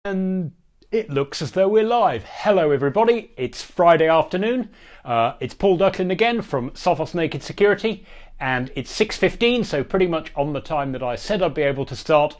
And it looks as though we're live. Hello everybody, it's Friday afternoon. It's Paul Ducklin again from Sophos Naked Security, and it's 6:15, so pretty much on the time that I said I'd be able to start.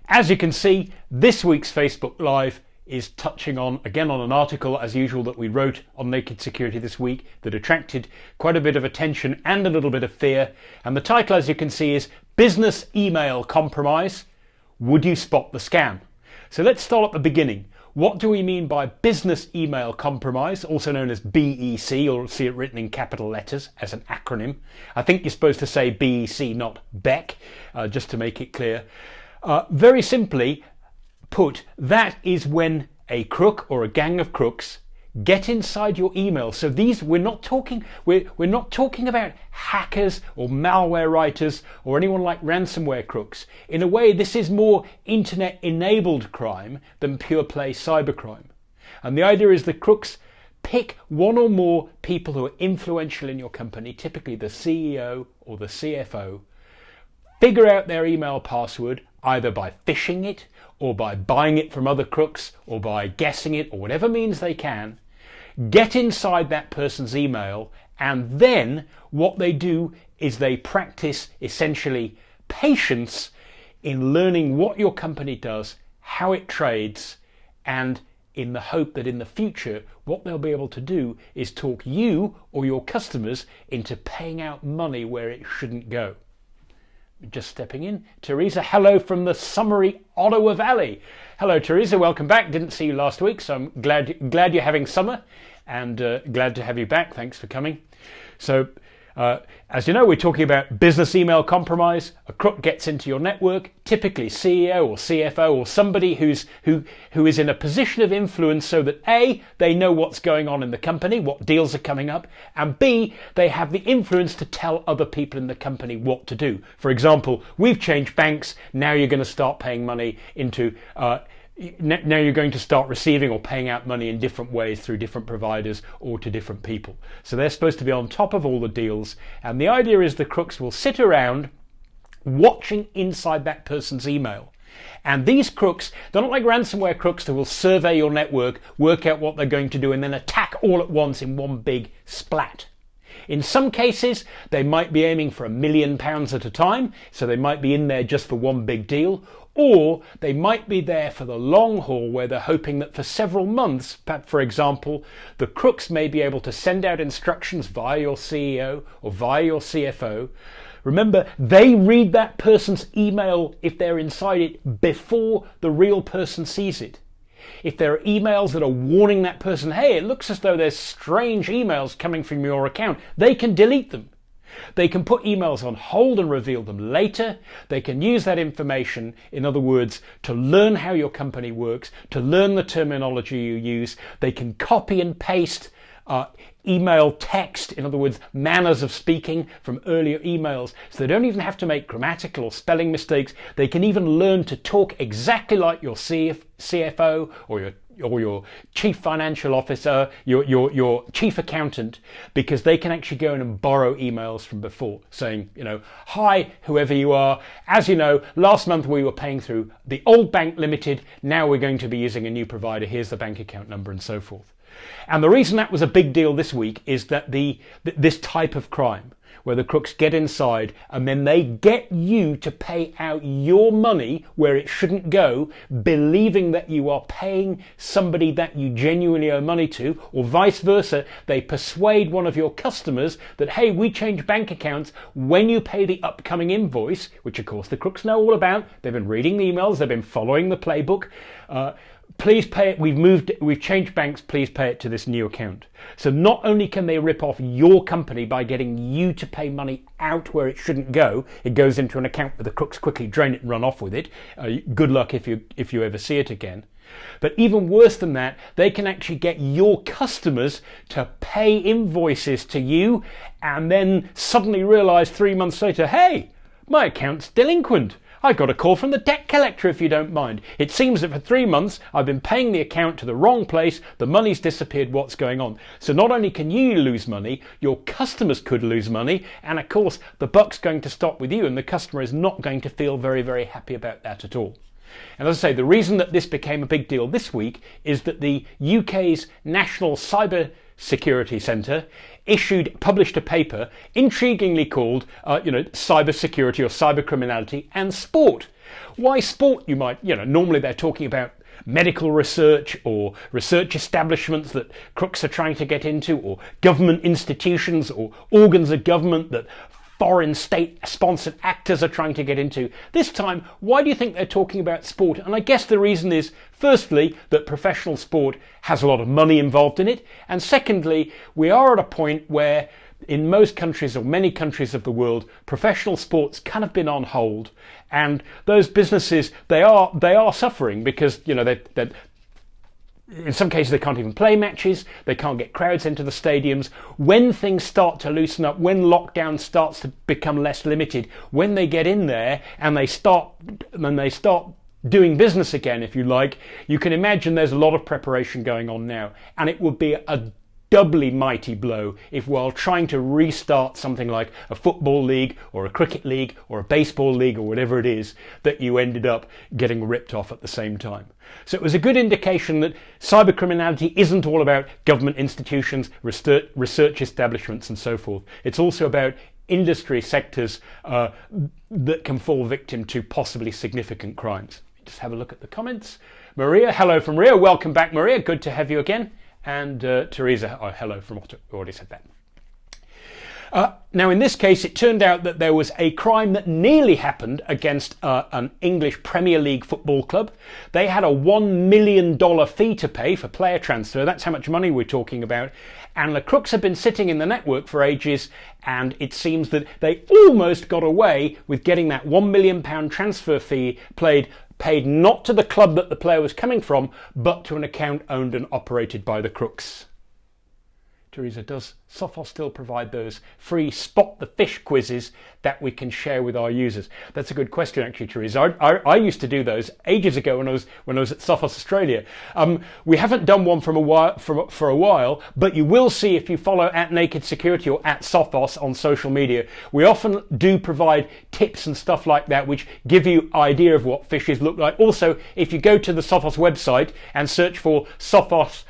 As you can see, this week's Facebook Live is touching on an article as usual that we wrote on Naked Security this week that attracted quite a bit of attention and a little bit of fear. And the title, as you can see, is Business Email Compromise. Would you spot the scam? So let's start at the beginning. What do we mean by business email compromise, also known as BEC? You'll see it written in capital letters as an acronym. I think you're supposed to say BEC, not BEC, just to make it clear. Very simply put, that is when a crook or a gang of crooks get inside your email. So these, we're not talking about hackers or malware writers or anyone like ransomware crooks. In a way, this is more internet enabled crime than pure play cybercrime. And the idea is the crooks pick one or more people who are influential in your company, typically the CEO or the CFO, figure out their email password either by phishing it or by buying it from other crooks or by guessing it or whatever means they can, get inside that person's email, and then what they do is they practice essentially patience in learning what your company does, how it trades, and in the hope that in the future what they'll be able to do is talk you or your customers into paying out money where it shouldn't go. Just stepping in, Teresa, hello from the summery Ottawa Valley. Hello Teresa, welcome back. Didn't see you last week, so I'm glad you're having summer, and glad to have you back. Thanks for coming. So as you know, we're talking about business email compromise. A crook gets into your network, typically CEO or CFO or somebody who is in a position of influence, so that A, they know what's going on in the company, what deals are coming up, and B, they have the influence to tell other people in the company what to do. For example, we've changed banks, now you're going to start paying money into now you're going to start receiving or paying out money in different ways through different providers or to different people. So they're supposed to be on top of all the deals, and the idea is the crooks will sit around watching inside that person's email. And these crooks, they're not like ransomware crooks who will survey your network, work out what they're going to do, and then attack all at once in one big splat. In some cases, they might be aiming for £1 million at a time, so they might be in there just for one big deal, or they might be there for the long haul where they're hoping that for several months, for example, the crooks may be able to send out instructions via your CEO or via your CFO. Remember, they read that person's email if they're inside it before the real person sees it. If there are emails that are warning that person, hey, it looks as though there's strange emails coming from your account, they can delete them. They can put emails on hold and reveal them later. They can use that information, in other words, to learn how your company works, to learn the terminology you use. They can copy and paste email text, in other words, manners of speaking from earlier emails, so they don't even have to make grammatical or spelling mistakes. They can even learn to talk exactly like your CFO or your chief financial officer, your chief accountant, because they can actually go in and borrow emails from before saying, hi, whoever you are, as you know, last month we were paying through the old bank limited, now we're going to be using a new provider, here's the bank account number, and so forth. And the reason that was a big deal this week is that this type of crime, where the crooks get inside and then they get you to pay out your money where it shouldn't go, believing that you are paying somebody that you genuinely owe money to, or vice versa, they persuade one of your customers that, hey, we change bank accounts when you pay the upcoming invoice, which of course the crooks know all about. They've been reading the emails, they've been following the playbook. Please pay it, we've changed banks, please pay it to this new account. So not only can they rip off your company by getting you to pay money out where it shouldn't go, it goes into an account where the crooks quickly drain it and run off with it. Good luck if you ever see it again. But even worse than that, they can actually get your customers to pay invoices to you and then suddenly realize 3 months later, hey, my account's delinquent. I got a call from the debt collector, if you don't mind. It seems that for 3 months I've been paying the account to the wrong place, the money's disappeared, what's going on? So not only can you lose money, your customers could lose money, and of course the buck's going to stop with you, and the customer is not going to feel very, very happy about that at all. And as I say, the reason that this became a big deal this week is that the UK's National Cyber Security Centre published a paper intriguingly called, cyber security or cyber criminality and sport. Why sport? You might, normally they're talking about medical research or research establishments that crooks are trying to get into, or government institutions or organs of government that foreign state-sponsored actors are trying to get into. This time, why do you think they're talking about sport? And I guess the reason is, firstly, that professional sport has a lot of money involved in it, and secondly, we are at a point where in most countries or many countries of the world, professional sports kind of been on hold, and those businesses they are suffering because they in some cases they can't even play matches, they can't get crowds into the stadiums. When things start to loosen up, when lockdown starts to become less limited, when they get in there and they start doing business again, if you like, you can imagine there's a lot of preparation going on now, and it would be a doubly mighty blow if, while trying to restart something like a football league or a cricket league or a baseball league or whatever it is, that you ended up getting ripped off at the same time. So it was a good indication that cybercriminality isn't all about government institutions, research establishments and so forth. It's also about industry sectors that can fall victim to possibly significant crimes. Just have a look at the comments. Maria, hello from Rio. Welcome back, Maria. Good to have you again. And Teresa, hello from Otto, already said that. Now, in this case, it turned out that there was a crime that nearly happened against an English Premier League football club. They had a $1 million fee to pay for player transfer. That's how much money we're talking about. And the crooks have been sitting in the network for ages, and it seems that they almost got away with getting that £1 million transfer fee paid not to the club that the player was coming from, but to an account owned and operated by the crooks. Teresa, does Sophos still provide those free spot the fish quizzes that we can share with our users? That's a good question, actually, Teresa. I used to do those ages ago when I was at Sophos Australia. We haven't done one for a while, but you will see if you follow at Naked Security or at Sophos on social media. We often do provide tips and stuff like that, which give you idea of what fishes look like. Also, if you go to the Sophos website and search for Sophos,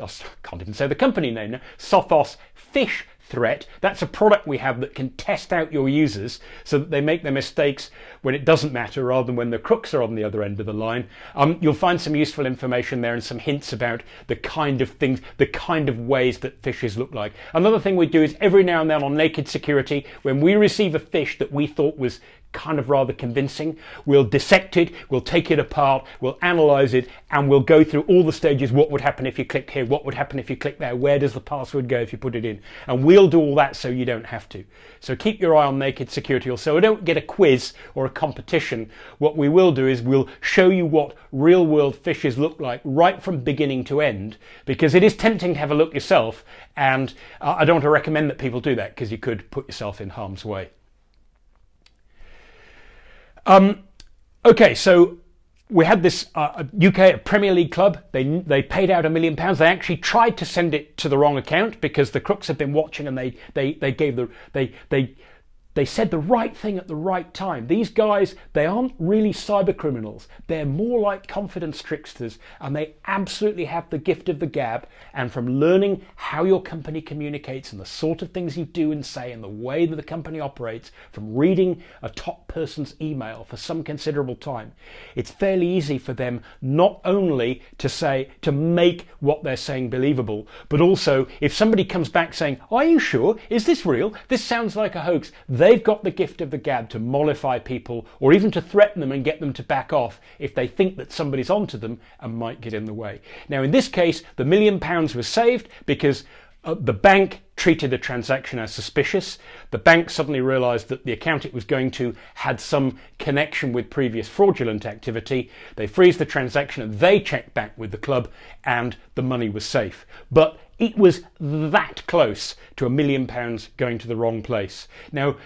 I can't even say the company name now, Sophos Fish Threat. That's a product we have that can test out your users so that they make their mistakes when it doesn't matter rather than when the crooks are on the other end of the line. You'll find some useful information there and some hints about the kind of things, the kind of ways that fishes look like. Another thing we do is every now and then on Naked Security, when we receive a fish that we thought was kind of rather convincing, we'll dissect it, we'll take it apart, we'll analyze it, and we'll go through all the stages. What would happen if you click here? What would happen if you click there? Where does the password go if you put it in? And we'll do all that so you don't have to. So keep your eye on Naked Security. Also, we don't get a quiz or a competition. What we will do is we'll show you what real world fishes look like right from beginning to end, because it is tempting to have a look yourself, and I don't want to recommend that people do that because you could put yourself in harm's way. Okay, so we had this UK Premier League club. They paid out £1 million. They actually tried to send it to the wrong account because the crooks had been watching, and they said the right thing at the right time. These guys, they aren't really cyber criminals. They're more like confidence tricksters, and they absolutely have the gift of the gab. And from learning how your company communicates and the sort of things you do and say and the way that the company operates, from reading a top person's email for some considerable time, it's fairly easy for them not only to make what they're saying believable, but also if somebody comes back saying, "Are you sure? Is this real? This sounds like a hoax," they've got the gift of the gab to mollify people or even to threaten them and get them to back off if they think that somebody's onto them and might get in the way. Now, in this case, the £1 million was saved because the bank treated the transaction as suspicious. The bank suddenly realised that the account it was going to had some connection with previous fraudulent activity. They freeze the transaction and they checked back with the club, and the money was safe. But it was that close to £1 million going to the wrong place. Now,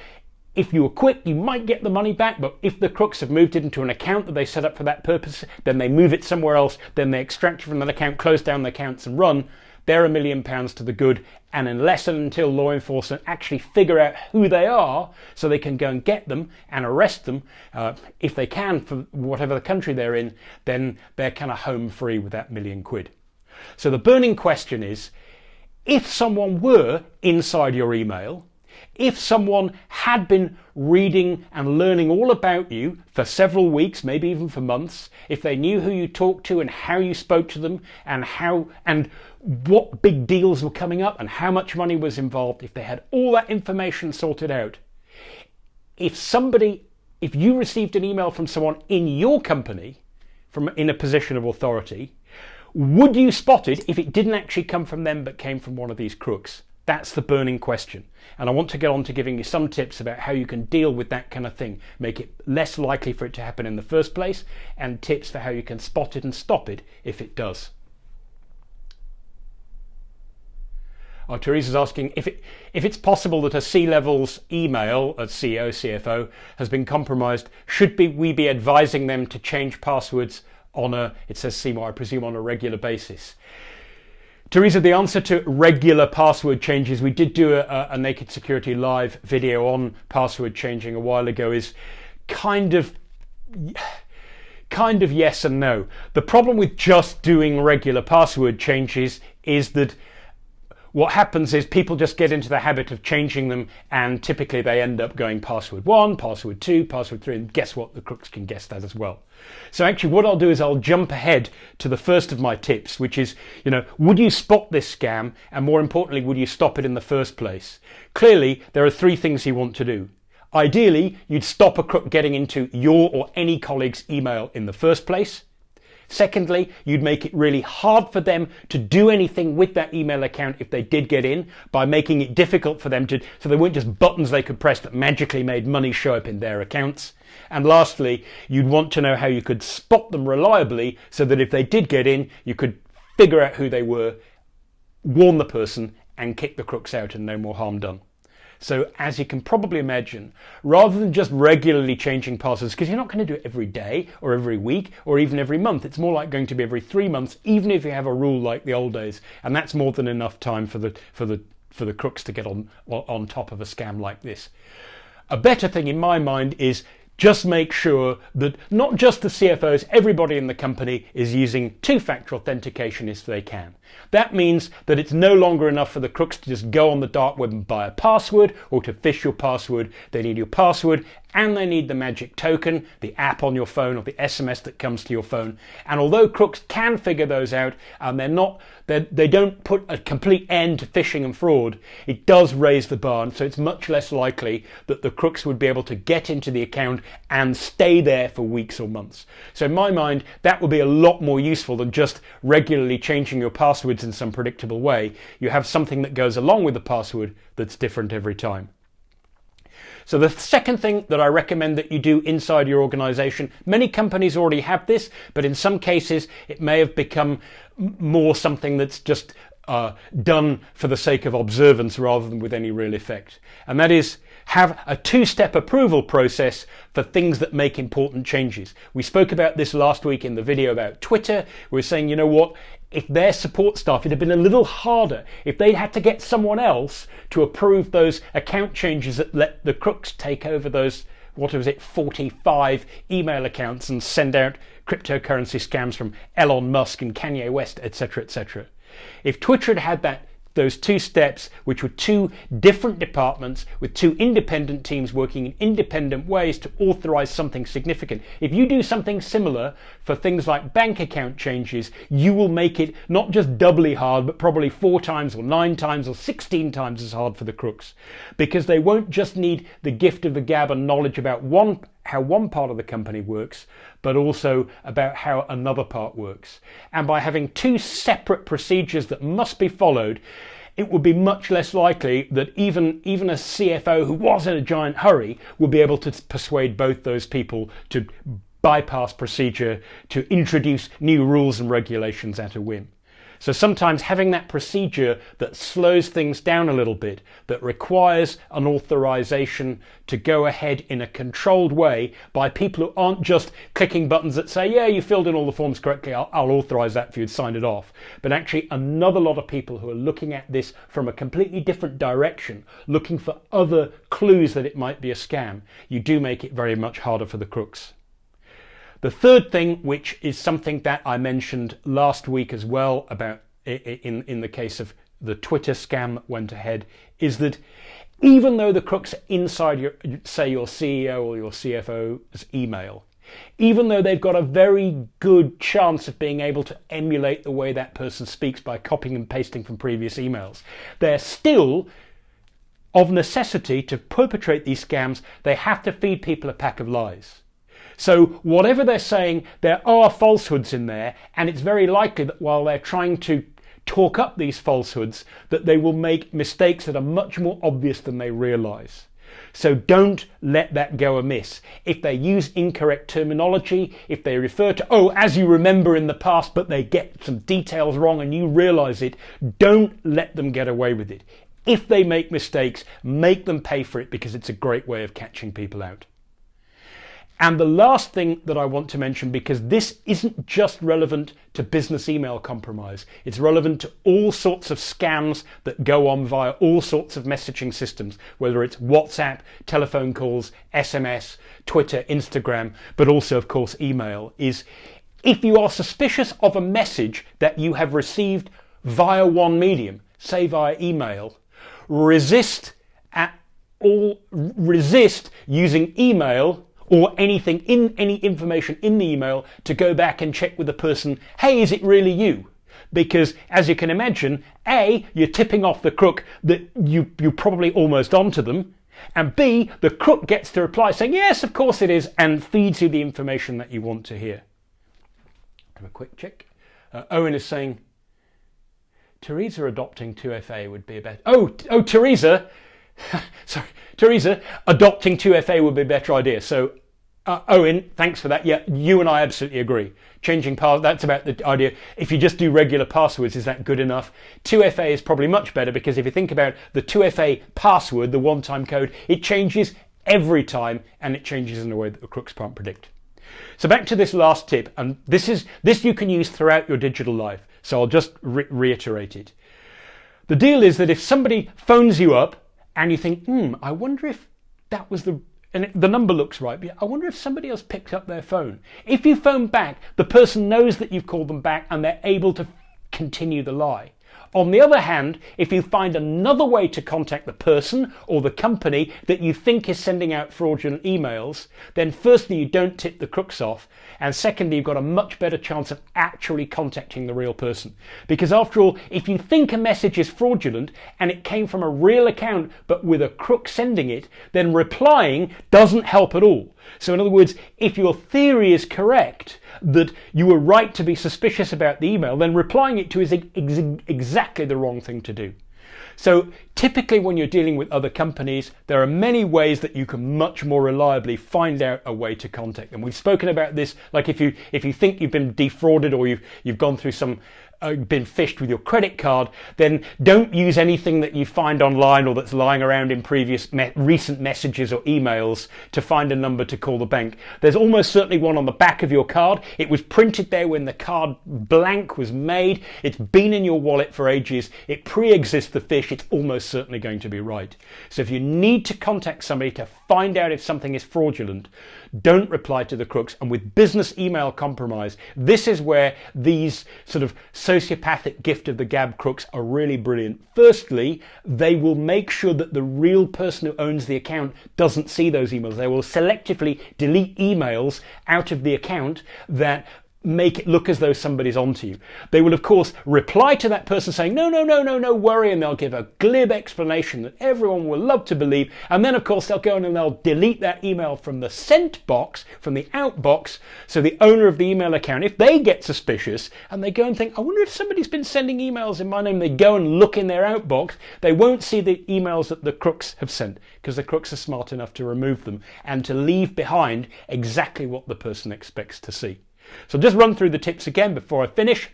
if you were quick, you might get the money back, but if the crooks have moved it into an account that they set up for that purpose, then they move it somewhere else, then they extract it from that account, close down the accounts and run, they're £1 million to the good, and unless and until law enforcement actually figure out who they are so they can go and get them and arrest them, if they can, for whatever the country they're in, then they're kind of home free with that £1 million. So the burning question is, if someone were inside your email, if someone had been reading and learning all about you for several weeks, maybe even for months, if they knew who you talked to and how you spoke to them and what big deals were coming up and how much money was involved, if they had all that information sorted out, if you received an email from someone in your company, in a position of authority, would you spot it if it didn't actually come from them but came from one of these crooks? That's the burning question. And I want to get on to giving you some tips about how you can deal with that kind of thing, make it less likely for it to happen in the first place, and tips for how you can spot it and stop it if it does. Oh, Teresa's asking if it's possible that a C-level's email at CEO, CFO has been compromised, should we be advising them to change passwords it says CMO, I presume on a regular basis? Teresa, the answer to regular password changes, we did do a Naked Security live video on password changing a while ago, is kind of yes and no. The problem with just doing regular password changes is that what happens is people just get into the habit of changing them, and typically they end up going password 1, password 2, password 3, and guess what? The crooks can guess that as well. So actually what I'll do is I'll jump ahead to the first of my tips, which is, would you spot this scam? And more importantly, would you stop it in the first place? Clearly, there are 3 things you want to do. Ideally, you'd stop a crook getting into your or any colleague's email in the first place. Secondly, you'd make it really hard for them to do anything with that email account if they did get in, by making it difficult for them so they weren't just buttons they could press that magically made money show up in their accounts. And lastly, you'd want to know how you could spot them reliably so that if they did get in, you could figure out who they were, warn the person, and kick the crooks out and no more harm done. So as you can probably imagine, rather than just regularly changing passwords, because you're not going to do it every day or every week or even every month, it's more like going to be every 3 months, even if you have a rule like the old days, and that's more than enough time for the crooks to get on top of a scam like this. A better thing in my mind is just make sure that not just the CFOs, everybody in the company is using 2-factor authentication if they can. That means that it's no longer enough for the crooks to just go on the dark web and buy a password or to phish your password. They need your password and they need the magic token, the app on your phone or the SMS that comes to your phone. And although crooks can figure those out and they don't put a complete end to phishing and fraud, it does raise the bar, and so it's much less likely that the crooks would be able to get into the account and stay there for weeks or months. So in my mind, that would be a lot more useful than just regularly changing your passwords in some predictable way. You have something that goes along with the password that's different every time. So the second thing that I recommend that you do inside your organization, many companies already have this, but in some cases it may have become more something that's just done for the sake of observance rather than with any real effect. And that is, have a 2-step approval process for things that make important changes. We spoke about this last week in the video about Twitter. We were saying, you know what, if their support staff, it'd have been a little harder if they'd had to get someone else to approve those account changes that let the crooks take over those, 45 email accounts and send out cryptocurrency scams from Elon Musk and Kanye West, etc., etc. If Twitter had had those 2 steps, which were 2 different departments with 2 independent teams working in independent ways to authorize something significant. If you do something similar for things like bank account changes, you will make it not just doubly hard, but probably 4 times or 9 times or 16 times as hard for the crooks, because they won't just need the gift of the gab and knowledge about how one part of the company works, but also about how another part works. And by having 2 separate procedures that must be followed, it would be much less likely that even a CFO who was in a giant hurry would be able to persuade both those people to bypass procedure, to introduce new rules and regulations at a whim. So sometimes having that procedure that slows things down a little bit, that requires an authorization to go ahead in a controlled way by people who aren't just clicking buttons that say, yeah, you filled in all the forms correctly, I'll authorize that for you to sign it off. But actually another lot of people who are looking at this from a completely different direction, looking for other clues that it might be a scam, you do make it very much harder for the crooks. The third thing, which is something that I mentioned last week as well about in the case of the Twitter scam that went ahead, is that even though the crooks are inside your CEO or your CFO's email, even though they've got a very good chance of being able to emulate the way that person speaks by copying and pasting from previous emails, they're still, of necessity, to perpetrate these scams, they have to feed people a pack of lies. So whatever they're saying, there are falsehoods in there, and it's very likely that while they're trying to talk up these falsehoods, that they will make mistakes that are much more obvious than they realise. So don't let that go amiss. If they use incorrect terminology, if they refer to, oh, as you remember in the past, but they get some details wrong and you realise it, don't let them get away with it. If they make mistakes, make them pay for it, because it's a great way of catching people out. And the last thing that I want to mention, because this isn't just relevant to business email compromise, it's relevant to all sorts of scams that go on via all sorts of messaging systems, whether it's WhatsApp, telephone calls, SMS, Twitter, Instagram, but also, of course, email, is if you are suspicious of a message that you have received via one medium, say via email, resist using email or anything in any information in the email to go back and check with the person, hey, is it really you? Because as you can imagine, A, you're tipping off the crook that you're probably almost onto them, and B, the crook gets to reply saying, yes, of course it is, and feeds you the information that you want to hear. Have a quick check. Owen is saying, Teresa adopting 2FA would be a better... Oh, Teresa... Sorry, Teresa, adopting 2FA would be a better idea. So, Owen, thanks for that. Yeah, you and I absolutely agree. Changing that's about the idea. If you just do regular passwords, is that good enough? 2FA is probably much better, because if you think about the 2FA password, the one-time code, it changes every time, and it changes in a way that the crooks can't predict. So back to this last tip, and this you can use throughout your digital life. So I'll just reiterate it. The deal is that if somebody phones you up, and you think, I wonder if that was and the number looks right, but I wonder if somebody else picked up their phone. If you phone back, the person knows that you've called them back and they're able to continue the lie. On the other hand, if you find another way to contact the person or the company that you think is sending out fraudulent emails, then firstly, you don't tip the crooks off, and secondly, you've got a much better chance of actually contacting the real person. Because after all, if you think a message is fraudulent and it came from a real account but with a crook sending it, then replying doesn't help at all. So in other words, if your theory is correct, that you were right to be suspicious about the email, then replying it to is exactly the wrong thing to do. So typically when you're dealing with other companies, there are many ways that you can much more reliably find out a way to contact them. We've spoken about this, like if you think you've been defrauded or you've gone through some been phished with your credit card, then don't use anything that you find online or that's lying around in recent messages or emails to find a number to call the bank. There's almost certainly one on the back of your card. It was printed there when the card blank was made. It's been in your wallet for ages. It pre-exists the phish. It's almost certainly going to be right. So if you need to contact somebody to find out if something is fraudulent, don't reply to the crooks. And with business email compromise, this is where these sort of sociopathic gift of the gab crooks are really brilliant. Firstly, they will make sure that the real person who owns the account doesn't see those emails. They will selectively delete emails out of the account that make it look as though somebody's onto you. They will, of course, reply to that person saying, no worry, and they'll give a glib explanation that everyone will love to believe. And then, of course, they'll go in and they'll delete that email from the sent box, from the out box. So the owner of the email account, if they get suspicious and they go and think, I wonder if somebody's been sending emails in my name, they go and look in their outbox, they won't see the emails that the crooks have sent, because the crooks are smart enough to remove them and to leave behind exactly what the person expects to see. So just run through the tips again before I finish.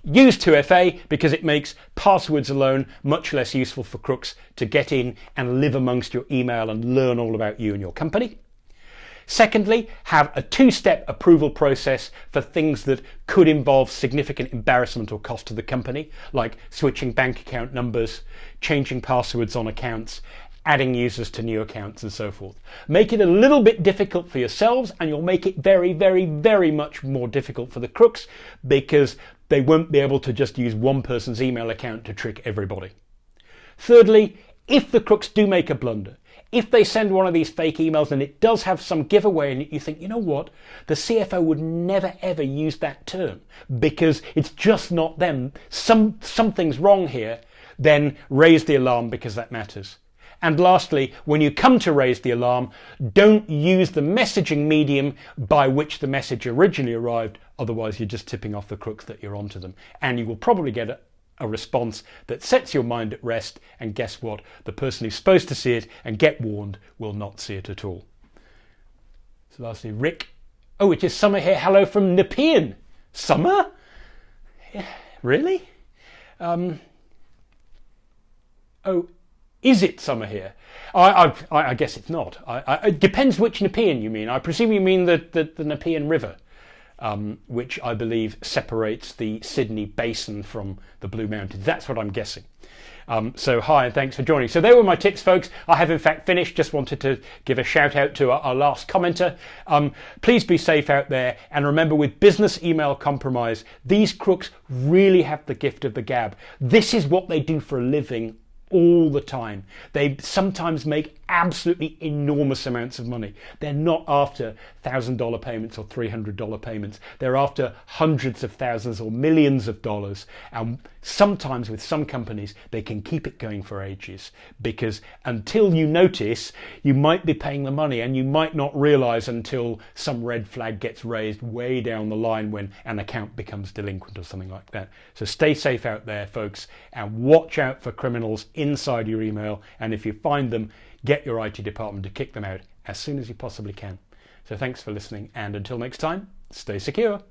Use 2FA because it makes passwords alone much less useful for crooks to get in and live amongst your email and learn all about you and your company. Secondly, have a two-step approval process for things that could involve significant embarrassment or cost to the company, like switching bank account numbers, changing passwords on accounts, adding users to new accounts and so forth. Make it a little bit difficult for yourselves, and you'll make it very, very, very much more difficult for the crooks, because they won't be able to just use one person's email account to trick everybody. Thirdly, if the crooks do make a blunder, if they send one of these fake emails and it does have some giveaway in it, you think, you know what, the CFO would never ever use that term because it's just not them. Something's wrong here, then raise the alarm because that matters. And lastly, when you come to raise the alarm, don't use the messaging medium by which the message originally arrived, otherwise you're just tipping off the crooks that you're onto them. And you will probably get a response that sets your mind at rest, and guess what? The person who's supposed to see it and get warned will not see it at all. So lastly, Rick. Oh, it is Summer here. Hello from Nepean. Summer? Yeah, really? Oh, is it summer here? I guess it's not. It depends which Nepean you mean. I presume you mean the Nepean River, which I believe separates the Sydney Basin from the Blue Mountains. That's what I'm guessing. So hi and thanks for joining. So there were my tips, folks. I have in fact finished. Just wanted to give a shout out to our last commenter. Please be safe out there, and remember, with business email compromise, these crooks really have the gift of the gab. This is what they do for a living all the time. They sometimes make absolutely enormous amounts of money. They're not after $1,000 payments or $300 payments. They're after hundreds of thousands or millions of dollars. And sometimes with some companies, they can keep it going for ages, because until you notice, you might be paying the money and you might not realize until some red flag gets raised way down the line when an account becomes delinquent or something like that. So stay safe out there, folks, and watch out for criminals inside your email. And if you find them, get your IT department to kick them out as soon as you possibly can. So thanks for listening, and until next time, stay secure.